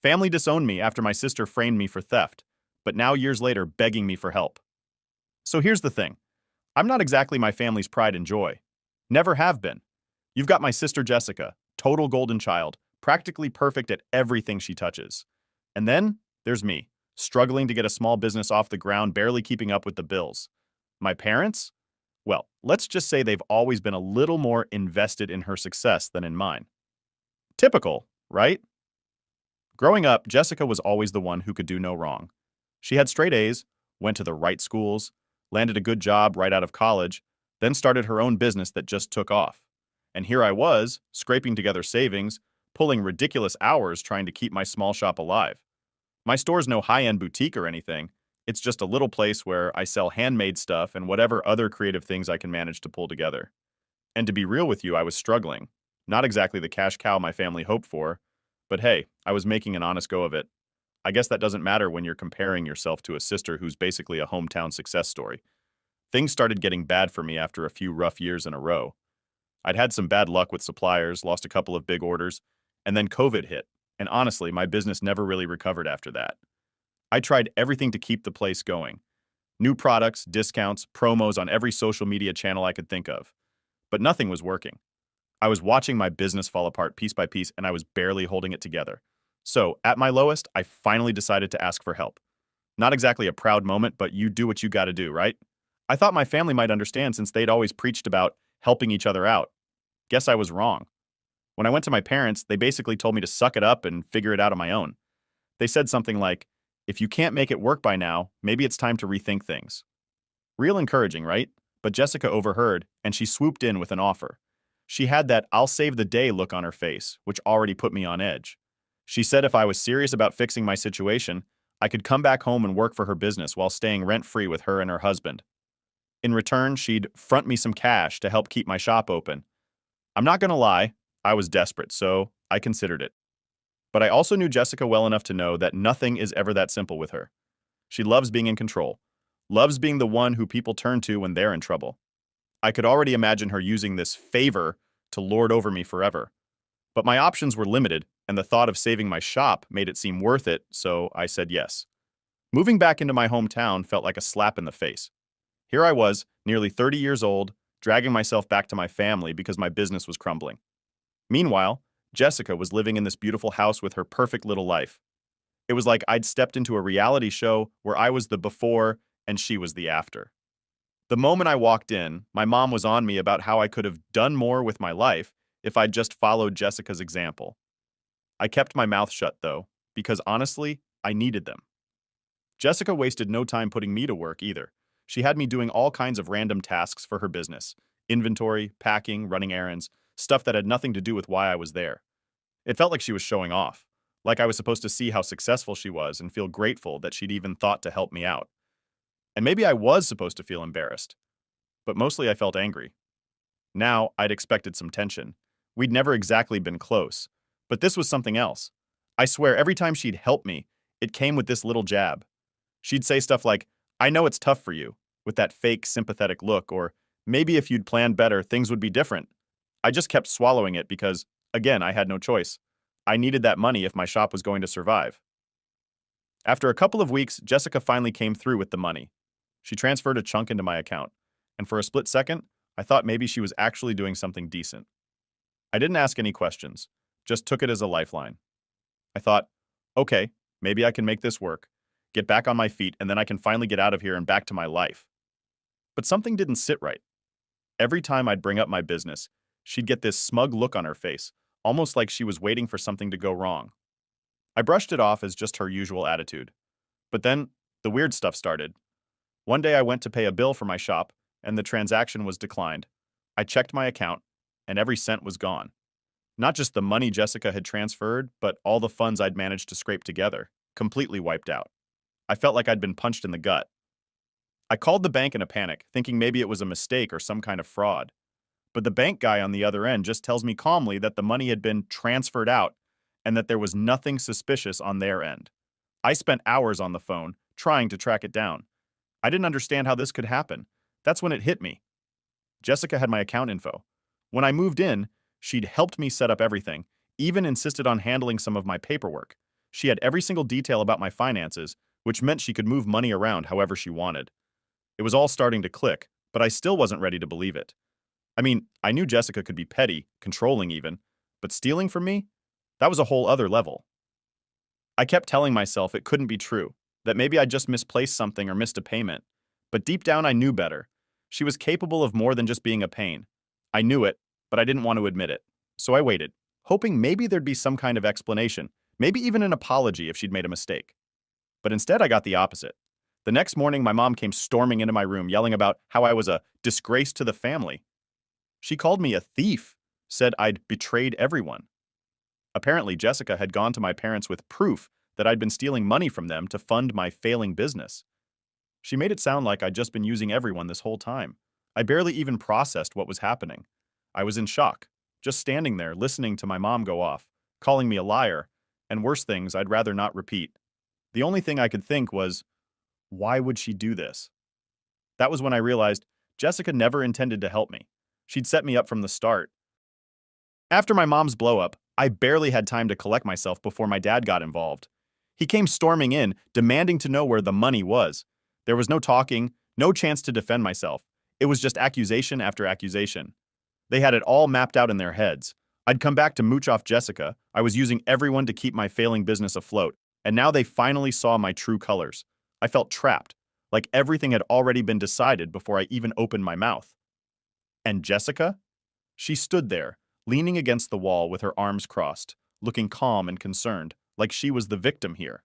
Family disowned me after my sister framed me for theft, but now years later begging me for help. So here's the thing. I'm not exactly my family's pride and joy. Never have been. You've got my sister Jessica, total golden child, practically perfect at everything she touches. And then there's me, struggling to get a small business off the ground, barely keeping up with the bills. My parents? Well, let's just say they've always been a little more invested in her success than in mine. Typical, right? Growing up, Jessica was always the one who could do no wrong. She had straight A's, went to the right schools, landed a good job right out of college, then started her own business that just took off. And here I was, scraping together savings, pulling ridiculous hours trying to keep my small shop alive. My store's no high-end boutique or anything. It's just a little place where I sell handmade stuff and whatever other creative things I can manage to pull together. And to be real with you, I was struggling. Not exactly the cash cow my family hoped for, but hey, I was making an honest go of it. I guess that doesn't matter when you're comparing yourself to a sister who's basically a hometown success story. Things started getting bad for me after a few rough years in a row. I'd had some bad luck with suppliers, lost a couple of big orders, and then COVID hit, and honestly, my business never really recovered after that. I tried everything to keep the place going. New products, discounts, promos on every social media channel I could think of. But nothing was working. I was watching my business fall apart piece by piece, and I was barely holding it together. So, at my lowest, I finally decided to ask for help. Not exactly a proud moment, but you do what you gotta do, right? I thought my family might understand since they'd always preached about helping each other out. Guess I was wrong. When I went to my parents, they basically told me to suck it up and figure it out on my own. They said something like, if you can't make it work by now, maybe it's time to rethink things. Real encouraging, right? But Jessica overheard, and she swooped in with an offer. She had that I'll save the day look on her face, which already put me on edge. She said if I was serious about fixing my situation, I could come back home and work for her business while staying rent-free with her and her husband. In return, she'd front me some cash to help keep my shop open. I'm not gonna lie, I was desperate, so I considered it. But I also knew Jessica well enough to know that nothing is ever that simple with her. She loves being in control, loves being the one who people turn to when they're in trouble. I could already imagine her using this favor to lord over me forever. But my options were limited, and the thought of saving my shop made it seem worth it, so I said yes. Moving back into my hometown felt like a slap in the face. Here I was, nearly 30 years old, dragging myself back to my family because my business was crumbling. Meanwhile, Jessica was living in this beautiful house with her perfect little life. It was like I'd stepped into a reality show where I was the before and she was the after. The moment I walked in, my mom was on me about how I could have done more with my life if I'd just followed Jessica's example. I kept my mouth shut, though, because honestly, I needed them. Jessica wasted no time putting me to work either. She had me doing all kinds of random tasks for her business: inventory, packing, running errands, stuff that had nothing to do with why I was there. It felt like she was showing off, like I was supposed to see how successful she was and feel grateful that she'd even thought to help me out. And maybe I was supposed to feel embarrassed, but mostly I felt angry. Now, I'd expected some tension. We'd never exactly been close, but this was something else. I swear every time she'd help me, it came with this little jab. She'd say stuff like, I know it's tough for you, with that fake sympathetic look, or maybe if you'd planned better, things would be different. I just kept swallowing it because, again, I had no choice. I needed that money if my shop was going to survive. After a couple of weeks, Jessica finally came through with the money. She transferred a chunk into my account, and for a split second, I thought maybe she was actually doing something decent. I didn't ask any questions, just took it as a lifeline. I thought, okay, maybe I can make this work, get back on my feet, and then I can finally get out of here and back to my life. But something didn't sit right. Every time I'd bring up my business, she'd get this smug look on her face, almost like she was waiting for something to go wrong. I brushed it off as just her usual attitude. But then, the weird stuff started. One day I went to pay a bill for my shop, and the transaction was declined. I checked my account, and every cent was gone. Not just the money Jessica had transferred, but all the funds I'd managed to scrape together, completely wiped out. I felt like I'd been punched in the gut. I called the bank in a panic, thinking maybe it was a mistake or some kind of fraud. But the bank guy on the other end just tells me calmly that the money had been transferred out and that there was nothing suspicious on their end. I spent hours on the phone trying to track it down. I didn't understand how this could happen. That's when it hit me. Jessica had my account info. When I moved in, she'd helped me set up everything, even insisted on handling some of my paperwork. She had every single detail about my finances, which meant she could move money around however she wanted. It was all starting to click, but I still wasn't ready to believe it. I mean, I knew Jessica could be petty, controlling even, but stealing from me? That was a whole other level. I kept telling myself it couldn't be true, that maybe I just misplaced something or missed a payment. But deep down, I knew better. She was capable of more than just being a pain. I knew it, but I didn't want to admit it. So I waited, hoping maybe there'd be some kind of explanation, maybe even an apology if she'd made a mistake. But instead, I got the opposite. The next morning, my mom came storming into my room, yelling about how I was a disgrace to the family. She called me a thief, said I'd betrayed everyone. Apparently, Jessica had gone to my parents with proof that I'd been stealing money from them to fund my failing business. She made it sound like I'd just been using everyone this whole time. I barely even processed what was happening. I was in shock, just standing there listening to my mom go off, calling me a liar, and worse things I'd rather not repeat. The only thing I could think was, why would she do this? That was when I realized Jessica never intended to help me. She'd set me up from the start. After my mom's blow-up, I barely had time to collect myself before my dad got involved. He came storming in, demanding to know where the money was. There was no talking, no chance to defend myself. It was just accusation after accusation. They had it all mapped out in their heads. I'd come back to mooch off Jessica. I was using everyone to keep my failing business afloat, and now they finally saw my true colors. I felt trapped, like everything had already been decided before I even opened my mouth. And Jessica? She stood there, leaning against the wall with her arms crossed, looking calm and concerned, like she was the victim here.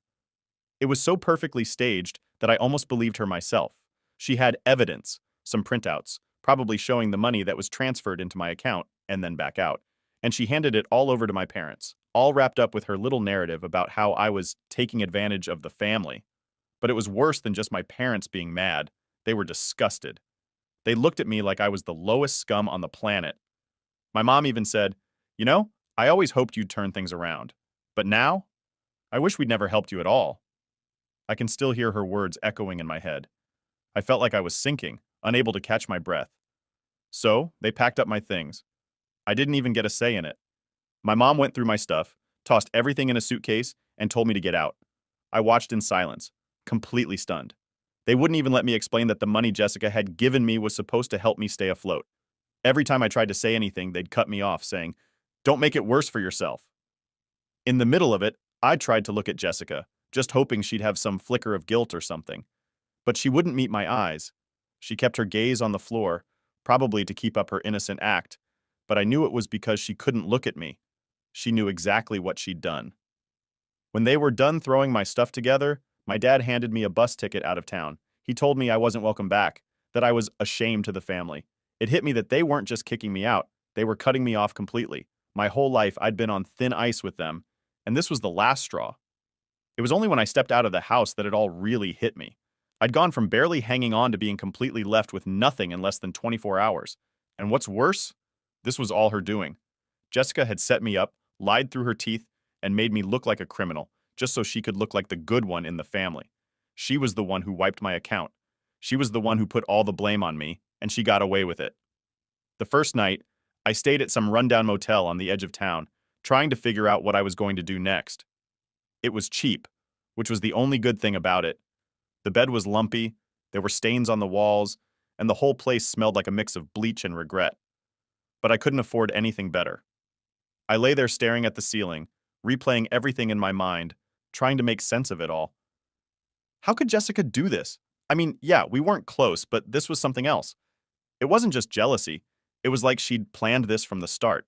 It was so perfectly staged that I almost believed her myself. She had evidence, some printouts, probably showing the money that was transferred into my account and then back out, and she handed it all over to my parents, all wrapped up with her little narrative about how I was taking advantage of the family. But it was worse than just my parents being mad. They were disgusted. They looked at me like I was the lowest scum on the planet. My mom even said, "You know, I always hoped you'd turn things around. But now, I wish we'd never helped you at all." I can still hear her words echoing in my head. I felt like I was sinking, unable to catch my breath. So, they packed up my things. I didn't even get a say in it. My mom went through my stuff, tossed everything in a suitcase, and told me to get out. I watched in silence, completely stunned. They wouldn't even let me explain that the money Jessica had given me was supposed to help me stay afloat. Every time I tried to say anything, they'd cut me off, saying, "Don't make it worse for yourself." In the middle of it, I tried to look at Jessica, just hoping she'd have some flicker of guilt or something. But she wouldn't meet my eyes. She kept her gaze on the floor, probably to keep up her innocent act, but I knew it was because she couldn't look at me. She knew exactly what she'd done. When they were done throwing my stuff together, my dad handed me a bus ticket out of town. He told me I wasn't welcome back, that I was a shame to the family. It hit me that they weren't just kicking me out, they were cutting me off completely. My whole life, I'd been on thin ice with them, and this was the last straw. It was only when I stepped out of the house that it all really hit me. I'd gone from barely hanging on to being completely left with nothing in less than 24 hours. And what's worse? This was all her doing. Jessica had set me up, lied through her teeth, and made me look like a criminal, just so she could look like the good one in the family. She was the one who wiped my account. She was the one who put all the blame on me, and she got away with it. The first night, I stayed at some rundown motel on the edge of town, trying to figure out what I was going to do next. It was cheap, which was the only good thing about it. The bed was lumpy, there were stains on the walls, and the whole place smelled like a mix of bleach and regret. But I couldn't afford anything better. I lay there staring at the ceiling, replaying everything in my mind, trying to make sense of it all. How could Jessica do this? I mean, yeah, we weren't close, but this was something else. It wasn't just jealousy. It was like she'd planned this from the start.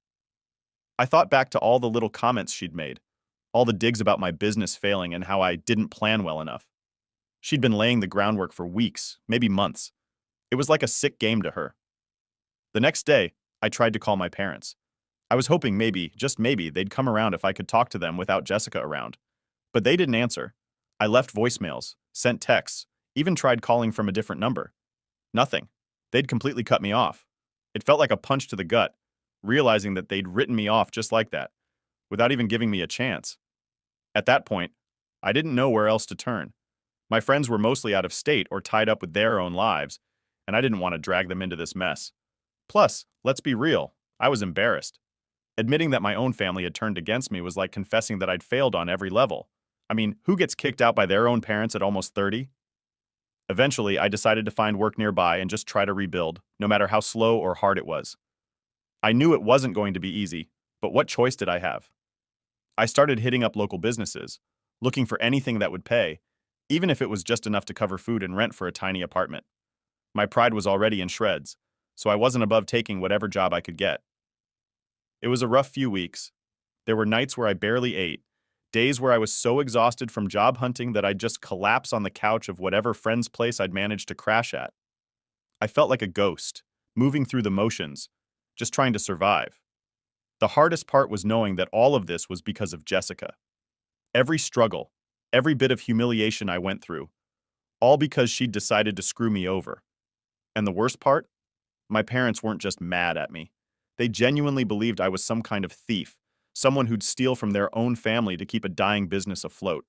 I thought back to all the little comments she'd made, all the digs about my business failing and how I didn't plan well enough. She'd been laying the groundwork for weeks, maybe months. It was like a sick game to her. The next day, I tried to call my parents. I was hoping maybe, just maybe, they'd come around if I could talk to them without Jessica around. But they didn't answer. I left voicemails, sent texts, even tried calling from a different number. Nothing. They'd completely cut me off. It felt like a punch to the gut, realizing that they'd written me off just like that, without even giving me a chance. At that point, I didn't know where else to turn. My friends were mostly out of state or tied up with their own lives, and I didn't want to drag them into this mess. Plus, let's be real, I was embarrassed. Admitting that my own family had turned against me was like confessing that I'd failed on every level. I mean, who gets kicked out by their own parents at almost 30? Eventually, I decided to find work nearby and just try to rebuild, no matter how slow or hard it was. I knew it wasn't going to be easy, but what choice did I have? I started hitting up local businesses, looking for anything that would pay, even if it was just enough to cover food and rent for a tiny apartment. My pride was already in shreds, so I wasn't above taking whatever job I could get. It was a rough few weeks. There were nights where I barely ate, days where I was so exhausted from job hunting that I'd just collapse on the couch of whatever friend's place I'd managed to crash at. I felt like a ghost, moving through the motions, just trying to survive. The hardest part was knowing that all of this was because of Jessica. Every struggle, every bit of humiliation I went through, all because she'd decided to screw me over. And the worst part? My parents weren't just mad at me. They genuinely believed I was some kind of thief, someone who'd steal from their own family to keep a dying business afloat.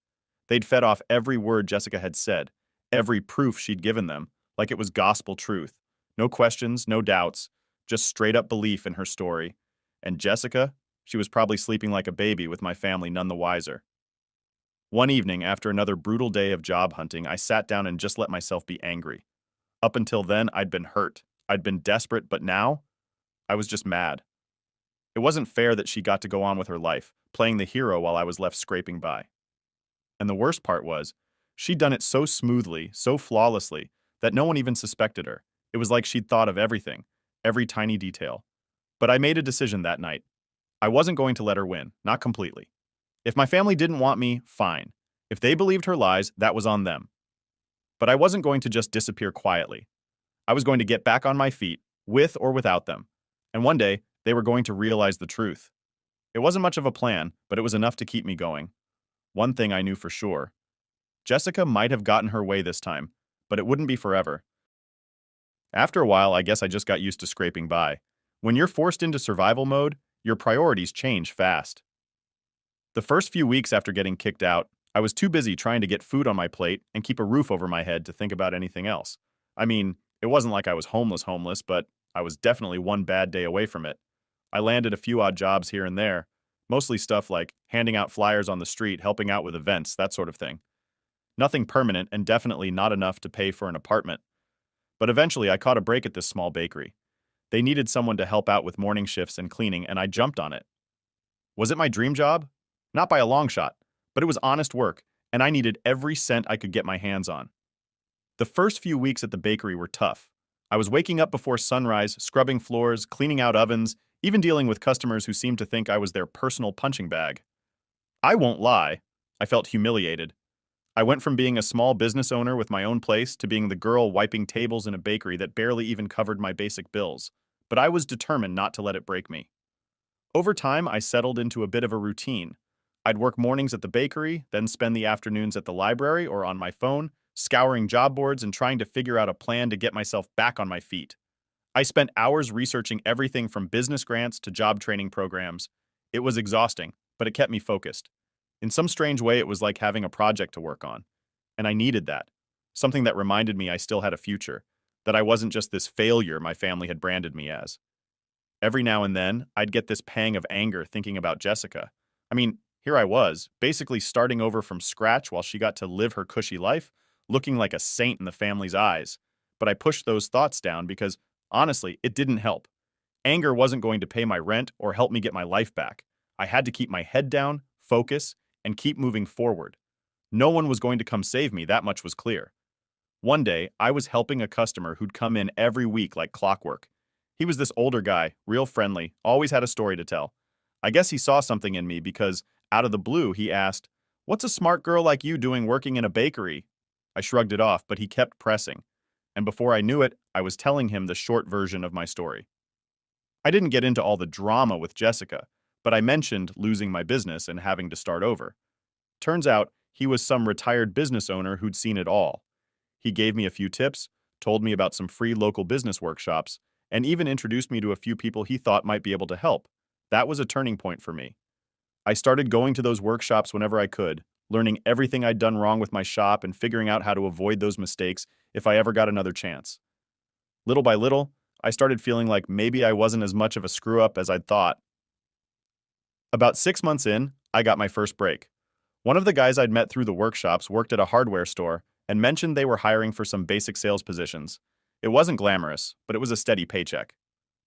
They'd fed off every word Jessica had said, every proof she'd given them, like it was gospel truth. No questions, no doubts, just straight up belief in her story. And Jessica? She was probably sleeping like a baby with my family none the wiser. One evening, after another brutal day of job hunting, I sat down and just let myself be angry. Up until then, I'd been hurt. I'd been desperate, but now, I was just mad. It wasn't fair that she got to go on with her life, playing the hero while I was left scraping by. And the worst part was, she'd done it so smoothly, so flawlessly, that no one even suspected her. It was like she'd thought of everything, every tiny detail. But I made a decision that night. I wasn't going to let her win, not completely. If my family didn't want me, fine. If they believed her lies, that was on them. But I wasn't going to just disappear quietly. I was going to get back on my feet, with or without them. And one day, they were going to realize the truth. It wasn't much of a plan, but it was enough to keep me going. One thing I knew for sure. Jessica might have gotten her way this time, but it wouldn't be forever. After a while, I guess I just got used to scraping by. When you're forced into survival mode, your priorities change fast. The first few weeks after getting kicked out, I was too busy trying to get food on my plate and keep a roof over my head to think about anything else. I mean, it wasn't like I was homeless, but I was definitely one bad day away from it. I landed a few odd jobs here and there, mostly stuff like handing out flyers on the street, helping out with events, that sort of thing. Nothing permanent and definitely not enough to pay for an apartment. But eventually I caught a break at this small bakery. They needed someone to help out with morning shifts and cleaning, and I jumped on it. Was it my dream job? Not by a long shot, but it was honest work, and I needed every cent I could get my hands on. The first few weeks at the bakery were tough. I was waking up before sunrise, scrubbing floors, cleaning out ovens, even dealing with customers who seemed to think I was their personal punching bag. I won't lie, I felt humiliated. I went from being a small business owner with my own place to being the girl wiping tables in a bakery that barely even covered my basic bills, but I was determined not to let it break me. Over time, I settled into a bit of a routine. I'd work mornings at the bakery, then spend the afternoons at the library or on my phone, scouring job boards and trying to figure out a plan to get myself back on my feet. I spent hours researching everything from business grants to job training programs. It was exhausting, but it kept me focused. In some strange way, it was like having a project to work on. And I needed that. Something that reminded me I still had a future, that I wasn't just this failure my family had branded me as. Every now and then, I'd get this pang of anger thinking about Jessica. I mean, here I was, basically starting over from scratch while she got to live her cushy life, looking like a saint in the family's eyes. But I pushed those thoughts down because, honestly, it didn't help. Anger wasn't going to pay my rent or help me get my life back. I had to keep my head down, focus, and keep moving forward. No one was going to come save me, that much was clear. One day, I was helping a customer who'd come in every week like clockwork. He was this older guy, real friendly, always had a story to tell. I guess he saw something in me because, out of the blue, he asked, "What's a smart girl like you doing working in a bakery?" I shrugged it off, but he kept pressing. And before I knew it, I was telling him the short version of my story. I didn't get into all the drama with Jessica, but I mentioned losing my business and having to start over. Turns out, he was some retired business owner who'd seen it all. He gave me a few tips, told me about some free local business workshops, and even introduced me to a few people he thought might be able to help. That was a turning point for me. I started going to those workshops whenever I could, learning everything I'd done wrong with my shop and figuring out how to avoid those mistakes if I ever got another chance. Little by little, I started feeling like maybe I wasn't as much of a screw-up as I'd thought. About 6 months in, I got my first break. One of the guys I'd met through the workshops worked at a hardware store and mentioned they were hiring for some basic sales positions. It wasn't glamorous, but it was a steady paycheck.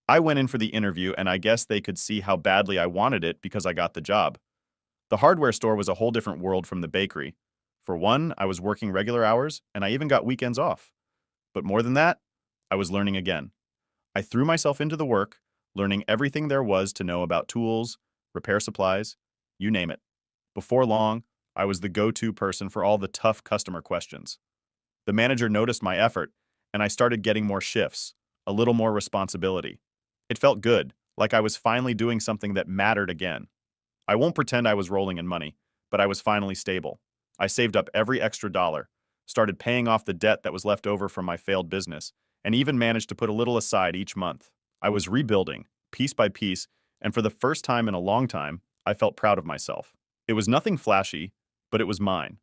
I went in for the interview and I guess they could see how badly I wanted it because I got the job. The hardware store was a whole different world from the bakery. For one, I was working regular hours and I even got weekends off. But more than that, I was learning again. I threw myself into the work, learning everything there was to know about tools, repair supplies, you name it. Before long, I was the go-to person for all the tough customer questions. The manager noticed my effort, and I started getting more shifts, a little more responsibility. It felt good, like I was finally doing something that mattered again. I won't pretend I was rolling in money, but I was finally stable. I saved up every extra dollar, started paying off the debt that was left over from my failed business, and even managed to put a little aside each month. I was rebuilding, piece by piece, and for the first time in a long time, I felt proud of myself. It was nothing flashy, but it was mine.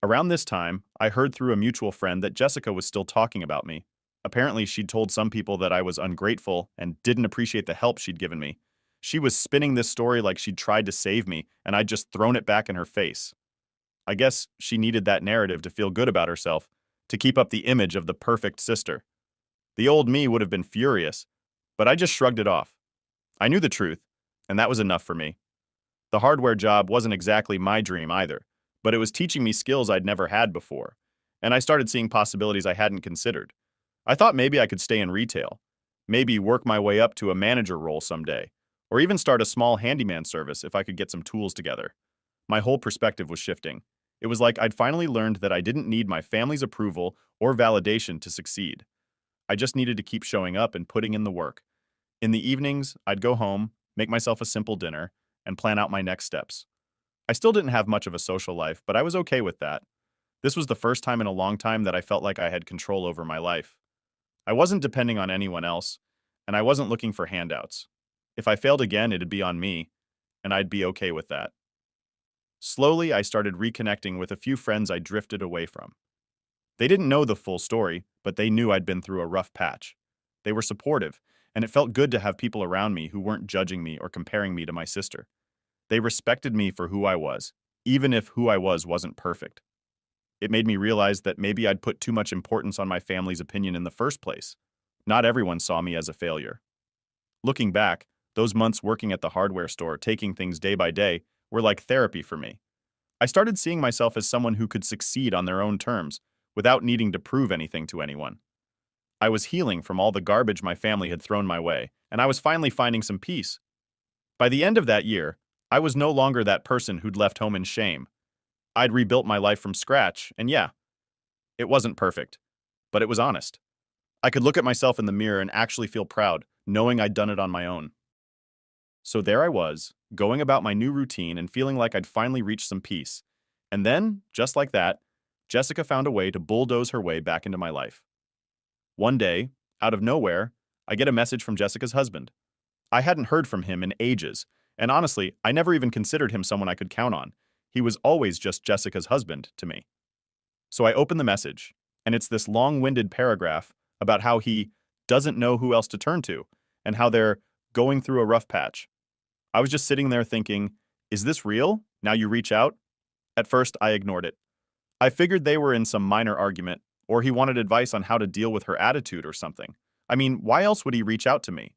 Around this time, I heard through a mutual friend that Jessica was still talking about me. Apparently, she'd told some people that I was ungrateful and didn't appreciate the help she'd given me. She was spinning this story like she'd tried to save me, and I'd just thrown it back in her face. I guess she needed that narrative to feel good about herself, to keep up the image of the perfect sister. The old me would have been furious, but I just shrugged it off. I knew the truth, and that was enough for me. The hardware job wasn't exactly my dream either, but it was teaching me skills I'd never had before, and I started seeing possibilities I hadn't considered. I thought maybe I could stay in retail, maybe work my way up to a manager role someday, or even start a small handyman service if I could get some tools together. My whole perspective was shifting. It was like I'd finally learned that I didn't need my family's approval or validation to succeed. I just needed to keep showing up and putting in the work. In the evenings, I'd go home, make myself a simple dinner, and plan out my next steps. I still didn't have much of a social life, but I was okay with that. This was the first time in a long time that I felt like I had control over my life. I wasn't depending on anyone else, and I wasn't looking for handouts. If I failed again, it'd be on me, and I'd be okay with that. Slowly, I started reconnecting with a few friends I drifted away from. They didn't know the full story, but they knew I'd been through a rough patch. They were supportive, and it felt good to have people around me who weren't judging me or comparing me to my sister. They respected me for who I was, even if who I was wasn't perfect. It made me realize that maybe I'd put too much importance on my family's opinion in the first place. Not everyone saw me as a failure. Looking back, those months working at the hardware store, taking things day by day, were like therapy for me. I started seeing myself as someone who could succeed on their own terms, without needing to prove anything to anyone. I was healing from all the garbage my family had thrown my way, and I was finally finding some peace. By the end of that year, I was no longer that person who'd left home in shame. I'd rebuilt my life from scratch, and yeah, it wasn't perfect, but it was honest. I could look at myself in the mirror and actually feel proud, knowing I'd done it on my own. So there I was, going about my new routine and feeling like I'd finally reached some peace. And then, just like that, Jessica found a way to bulldoze her way back into my life. One day, out of nowhere, I get a message from Jessica's husband. I hadn't heard from him in ages, and honestly, I never even considered him someone I could count on. He was always just Jessica's husband to me. So I open the message, and it's this long-winded paragraph about how he doesn't know who else to turn to, and how they're going through a rough patch. I was just sitting there thinking, is this real? Now you reach out? At first, I ignored it. I figured they were in some minor argument, or he wanted advice on how to deal with her attitude or something. I mean, why else would he reach out to me?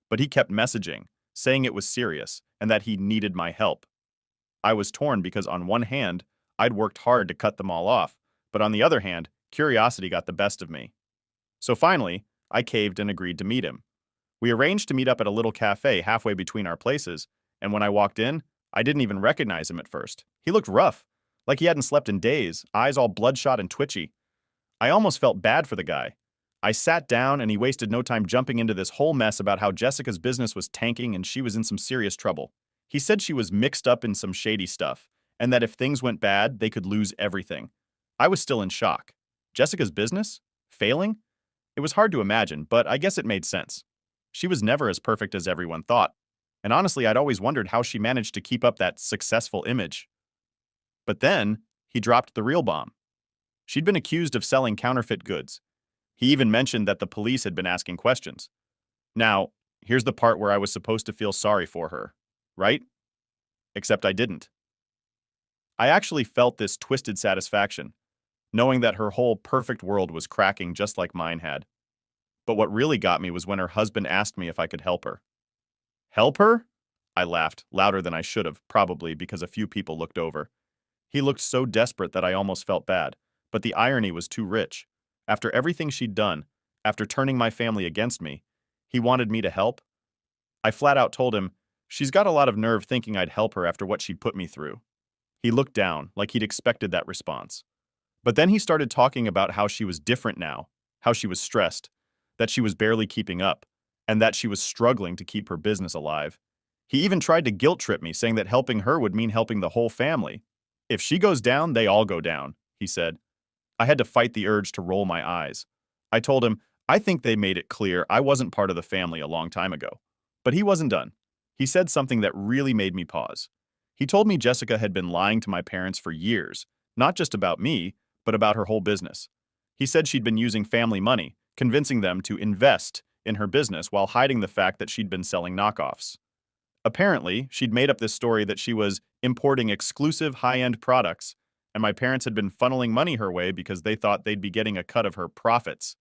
But he kept messaging, saying it was serious, and that he needed my help. I was torn because on one hand, I'd worked hard to cut them all off, but on the other hand, curiosity got the best of me. So finally, I caved and agreed to meet him. We arranged to meet up at a little cafe halfway between our places, and when I walked in, I didn't even recognize him at first. He looked rough, like he hadn't slept in days, eyes all bloodshot and twitchy. I almost felt bad for the guy. I sat down and he wasted no time jumping into this whole mess about how Jessica's business was tanking and she was in some serious trouble. He said she was mixed up in some shady stuff, and that if things went bad, they could lose everything. I was still in shock. Jessica's business? Failing? It was hard to imagine, but I guess it made sense. She was never as perfect as everyone thought, and honestly, I'd always wondered how she managed to keep up that successful image. But then, he dropped the real bomb. She'd been accused of selling counterfeit goods. He even mentioned that the police had been asking questions. Now, here's the part where I was supposed to feel sorry for her, right? Except I didn't. I actually felt this twisted satisfaction, knowing that her whole perfect world was cracking just like mine had. But what really got me was when her husband asked me if I could help her. Help her? I laughed, louder than I should have, probably because a few people looked over. He looked so desperate that I almost felt bad, but the irony was too rich. After everything she'd done, after turning my family against me, he wanted me to help? I flat out told him, she's got a lot of nerve thinking I'd help her after what she'd put me through. He looked down, like he'd expected that response. But then he started talking about how she was different now, how she was stressed, that she was barely keeping up, and that she was struggling to keep her business alive. He even tried to guilt trip me, saying that helping her would mean helping the whole family. If she goes down, they all go down, he said. I had to fight the urge to roll my eyes. I told him, I think they made it clear I wasn't part of the family a long time ago. But he wasn't done. He said something that really made me pause. He told me Jessica had been lying to my parents for years, not just about me, but about her whole business. He said she'd been using family money, convincing them to invest in her business while hiding the fact that she'd been selling knockoffs. Apparently, she'd made up this story that she was importing exclusive high-end products, and my parents had been funneling money her way because they thought they'd be getting a cut of her profits.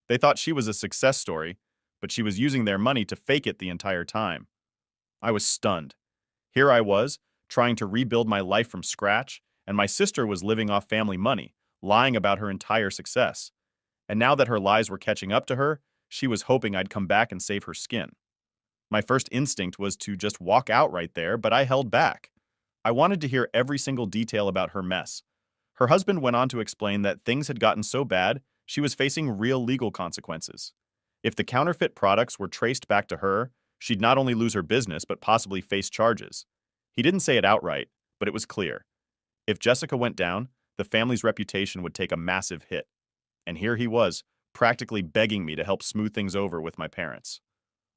They thought she was a success story, but she was using their money to fake it the entire time. I was stunned. Here I was, trying to rebuild my life from scratch, and my sister was living off family money, lying about her entire success. And now that her lies were catching up to her, she was hoping I'd come back and save her skin. My first instinct was to just walk out right there, but I held back. I wanted to hear every single detail about her mess. Her husband went on to explain that things had gotten so bad, she was facing real legal consequences. If the counterfeit products were traced back to her, she'd not only lose her business but possibly face charges. He didn't say it outright, but it was clear. If Jessica went down, the family's reputation would take a massive hit. And here he was, practically begging me to help smooth things over with my parents.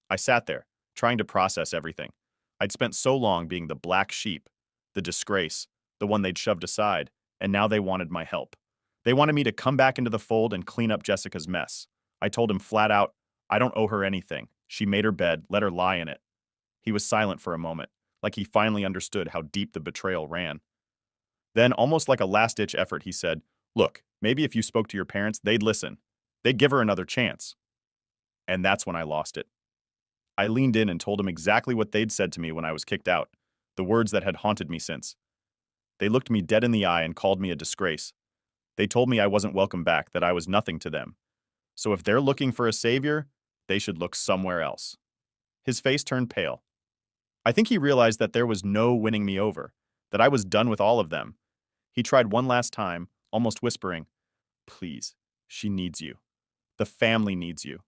I sat there, trying to process everything. I'd spent so long being the black sheep, the disgrace, the one they'd shoved aside, and now they wanted my help. They wanted me to come back into the fold and clean up Jessica's mess. I told him flat out, I don't owe her anything. She made her bed, let her lie in it. He was silent for a moment, like he finally understood how deep the betrayal ran. Then, almost like a last-ditch effort, he said, look, maybe if you spoke to your parents, they'd listen. They'd give her another chance. And that's when I lost it. I leaned in and told him exactly what they'd said to me when I was kicked out, the words that had haunted me since. They looked me dead in the eye and called me a disgrace. They told me I wasn't welcome back, that I was nothing to them. So if they're looking for a savior, they should look somewhere else. His face turned pale. I think he realized that there was no winning me over, that I was done with all of them. He tried one last time, almost whispering, please, she needs you. The family needs you.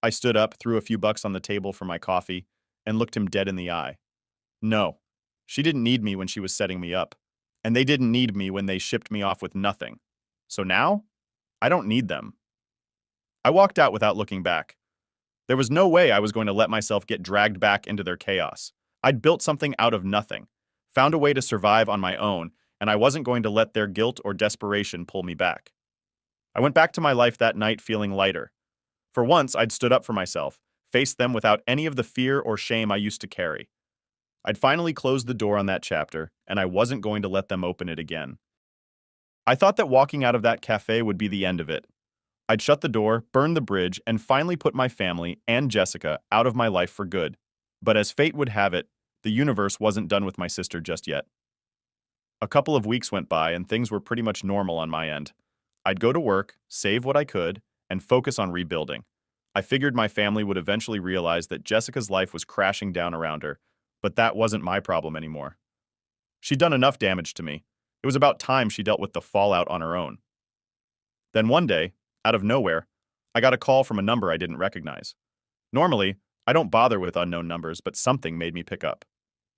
I stood up, threw a few bucks on the table for my coffee, and looked him dead in the eye. No, she didn't need me when she was setting me up, and they didn't need me when they shipped me off with nothing. So now, I don't need them. I walked out without looking back. There was no way I was going to let myself get dragged back into their chaos. I'd built something out of nothing, found a way to survive on my own, and I wasn't going to let their guilt or desperation pull me back. I went back to my life that night feeling lighter. For once, I'd stood up for myself, faced them without any of the fear or shame I used to carry. I'd finally closed the door on that chapter, and I wasn't going to let them open it again. I thought that walking out of that cafe would be the end of it. I'd shut the door, burn the bridge, and finally put my family and Jessica out of my life for good. But as fate would have it, the universe wasn't done with my sister just yet. A couple of weeks went by and things were pretty much normal on my end. I'd go to work, save what I could, and focus on rebuilding. I figured my family would eventually realize that Jessica's life was crashing down around her, but that wasn't my problem anymore. She'd done enough damage to me. It was about time she dealt with the fallout on her own. Then one day, out of nowhere, I got a call from a number I didn't recognize. Normally, I don't bother with unknown numbers, but something made me pick up.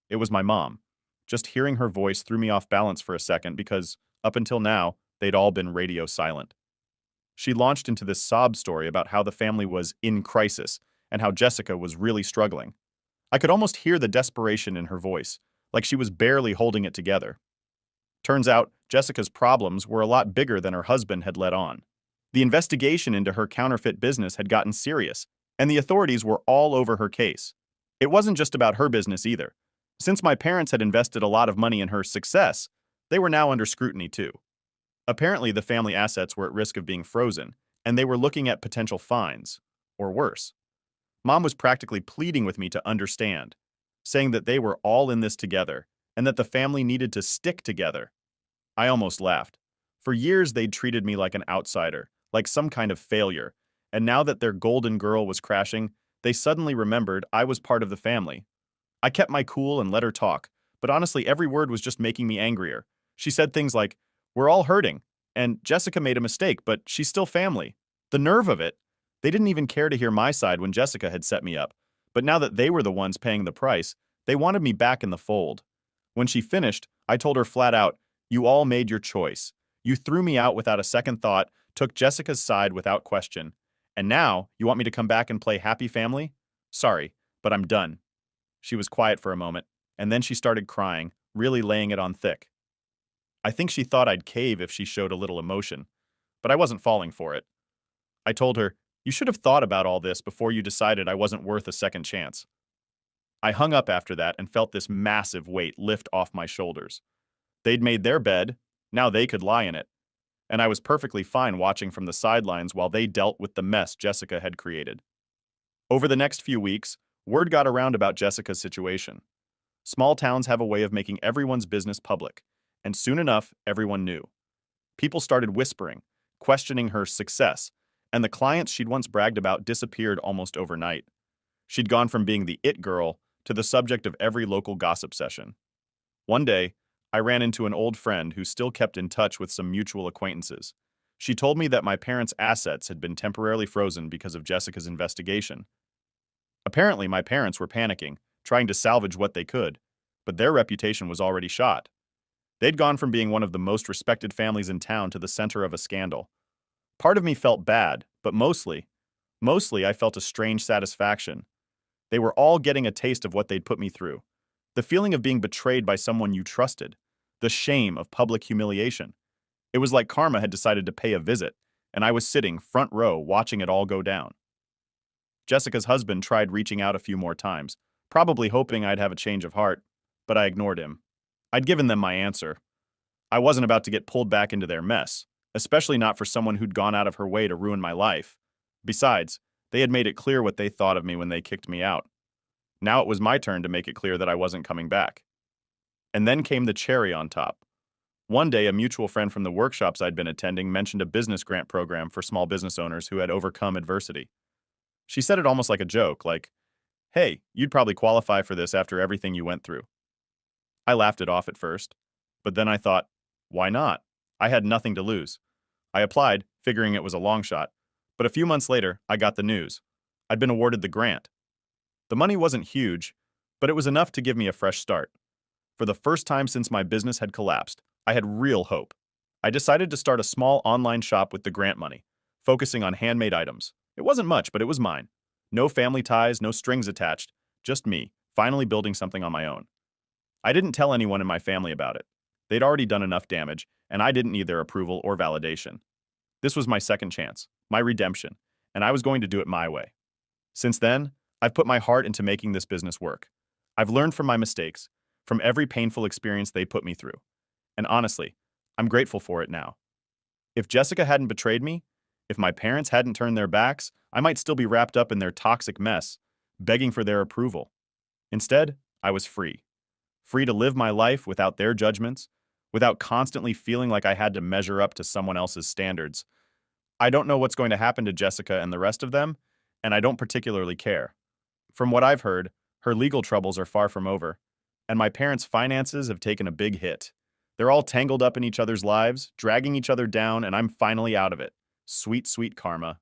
It was my mom. Just hearing her voice threw me off balance for a second because, up until now, they'd all been radio silent. She launched into this sob story about how the family was in crisis and how Jessica was really struggling. I could almost hear the desperation in her voice, like she was barely holding it together. Turns out, Jessica's problems were a lot bigger than her husband had let on. The investigation into her counterfeit business had gotten serious, and the authorities were all over her case. It wasn't just about her business either. Since my parents had invested a lot of money in her success, They were now under scrutiny too. Apparently, the family assets were at risk of being frozen, and they were looking at potential fines, or worse. Mom was practically pleading with me to understand, saying that they were all in this together, and that the family needed to stick together. I almost laughed. For years, they'd treated me like an outsider, like some kind of failure, and now that their golden girl was crashing, they suddenly remembered I was part of the family. I kept my cool and let her talk, but honestly, every word was just making me angrier. She said things like, "We're all hurting," and Jessica made a mistake, but she's still family. The nerve of it! They didn't even care to hear my side when Jessica had set me up, but now that they were the ones paying the price, they wanted me back in the fold. When she finished, I told her flat out, "You all made your choice. You threw me out without a second thought, took Jessica's side without question, and now you want me to come back and play happy family? Sorry, but I'm done." She was quiet for a moment, and then she started crying, really laying it on thick. I think she thought I'd cave if she showed a little emotion, but I wasn't falling for it. I told her, "You should have thought about all this before you decided I wasn't worth a second chance." I hung up after that and felt this massive weight lift off my shoulders. They'd made their bed, now they could lie in it, and I was perfectly fine watching from the sidelines while they dealt with the mess Jessica had created. Over the next few weeks, word got around about Jessica's situation. Small towns have a way of making everyone's business public, and soon enough, everyone knew. People started whispering, questioning her success, and the clients she'd once bragged about disappeared almost overnight. She'd gone from being the it girl to the subject of every local gossip session. One day, I ran into an old friend who still kept in touch with some mutual acquaintances. She told me that my parents' assets had been temporarily frozen because of Jessica's investigation. Apparently, my parents were panicking, trying to salvage what they could, but their reputation was already shot. They'd gone from being one of the most respected families in town to the center of a scandal. Part of me felt bad, but mostly I felt a strange satisfaction. They were all getting a taste of what they'd put me through. The feeling of being betrayed by someone you trusted. The shame of public humiliation. It was like karma had decided to pay a visit, and I was sitting front row watching it all go down. Jessica's husband tried reaching out a few more times, probably hoping I'd have a change of heart, but I ignored him. I'd given them my answer. I wasn't about to get pulled back into their mess, especially not for someone who'd gone out of her way to ruin my life. Besides, they had made it clear what they thought of me when they kicked me out. Now it was my turn to make it clear that I wasn't coming back. And then came the cherry on top. One day, a mutual friend from the workshops I'd been attending mentioned a business grant program for small business owners who had overcome adversity. She said it almost like a joke, like, "Hey, you'd probably qualify for this after everything you went through." I laughed it off at first, but then I thought, why not? I had nothing to lose. I applied, figuring it was a long shot, but a few months later, I got the news. I'd been awarded the grant. The money wasn't huge, but it was enough to give me a fresh start. For the first time since my business had collapsed, I had real hope. I decided to start a small online shop with the grant money, focusing on handmade items. It wasn't much, but it was mine. No family ties, no strings attached, just me, finally building something on my own. I didn't tell anyone in my family about it. They'd already done enough damage, and I didn't need their approval or validation. This was my second chance, my redemption, and I was going to do it my way. Since then, I've put my heart into making this business work. I've learned from my mistakes, from every painful experience they put me through. And honestly, I'm grateful for it now. If Jessica hadn't betrayed me, if my parents hadn't turned their backs, I might still be wrapped up in their toxic mess, begging for their approval. Instead, I was free. Free to live my life without their judgments, without constantly feeling like I had to measure up to someone else's standards. I don't know what's going to happen to Jessica and the rest of them, and I don't particularly care. From what I've heard, her legal troubles are far from over, and my parents' finances have taken a big hit. They're all tangled up in each other's lives, dragging each other down, and I'm finally out of it. Sweet, sweet karma.